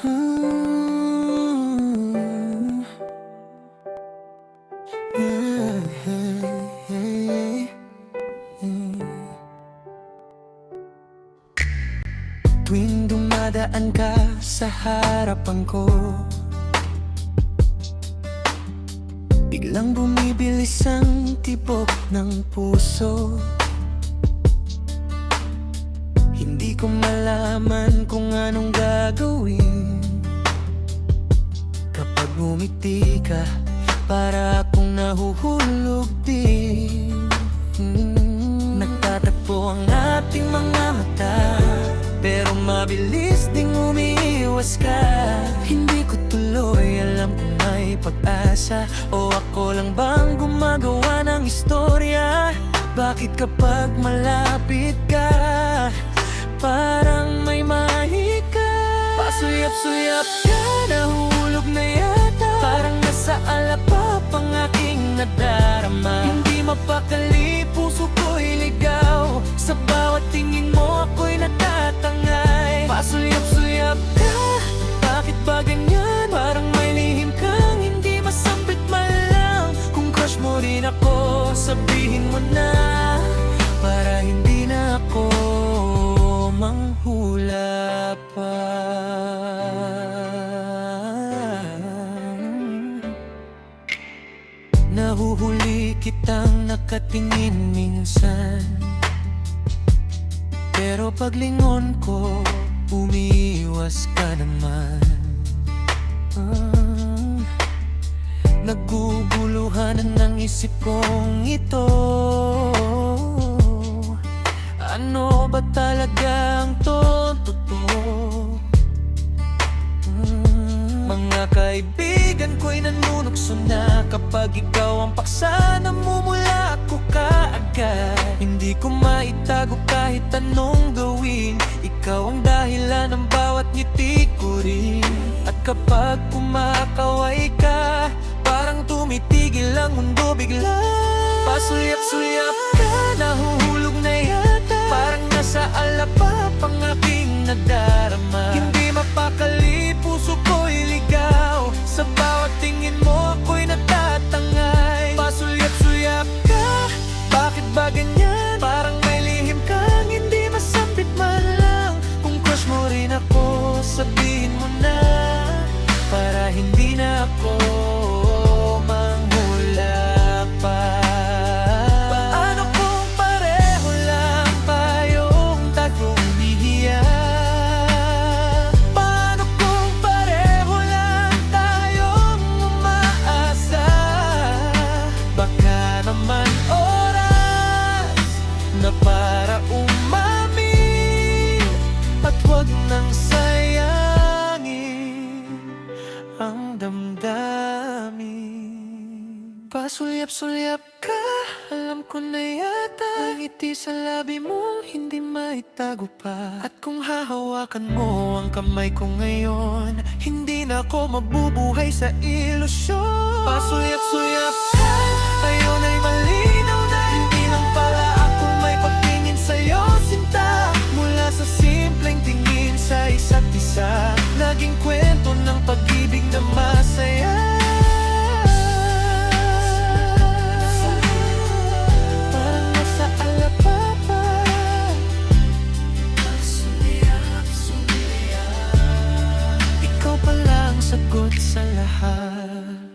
Hmm. Tuwing dumadaan ka sa harapan ko, biglang bumibilis ang tibok ng puso. Hindi ko malaman kung anong gagawin kapag ngumiti ka, para akong nahuhulog din. Nagtatakbo ang ating mga mata, pero mabilis ding umiiwas ka. Hindi ko tuloy alam kung may pag-asa o ako lang bang gumagawa ng istorya. Bakit kapag malapit ka, parang may mahika? Pasuyap-suyap ka, nahulog na yata. Parang nasa alapap ang aking nadarama. Hindi mapakali, puso ko'y ligaw. Sa bawat tingin mo ako'y natatangay. Pasuyap-suyap ka, bakit ba ganyan? Parang may lihim kang hindi masambit man lang. Kung crush mo rin ako, sabihin mo na, para hindi na ako manghula pa. Nahuhuli kitang nakatingin minsan, pero paglingon ko, umiiwas ka naman. Naguguluhan ang isip kong ito. Ano ba talagang totoo? Mga kaibigan ko'y nanunukso na kapag ikaw ang paksa, namumula ako kaagad. Hindi ko maitago kahit anong gawin, ikaw ang dahilan ng bawat ngiti ko rin. At kapag kumakaway ka, parang tumitigil ang mundo bigla. Pasuyap-suyap ka, nahuhulog na yata. Parang nasa alapap ang aking nadarama. Hindi mapakali, puso ko'y ligaw. Sa bawat tingin mo ako'y natatangay. Pasuyap-suyap ka, bakit ba ganyan? Parang may lihim kang hindi masambit man lang. Kung crush mo rin ako, sabihin mo na, para hindi na ako manghula pa. Paano kung pareho lang tayong tag-umiiyak? Paano kung pareho lang tayong umaasa? Baka naman oras na para umamin, at wag nang sayangin ang damdamin. Pasuyap-suyap ka, alam ko na yata. Ang ngiti sa labi mo hindi maitago pa. At kung hahawakan mo ang kamay ko ngayon, hindi na ako mabubuhay sa ilusyon. Pasuyap-suyap ka, ngayon ay malinaw na hindi lang pala ako may pagtingin sa'yo, sinta. Mula sa simpleng tingin sa isa't isa, naging kwento ng pag-ibig na masaya. Parang nasa alapapa, sumiyap. Ikaw pala ang sagot sa lahat.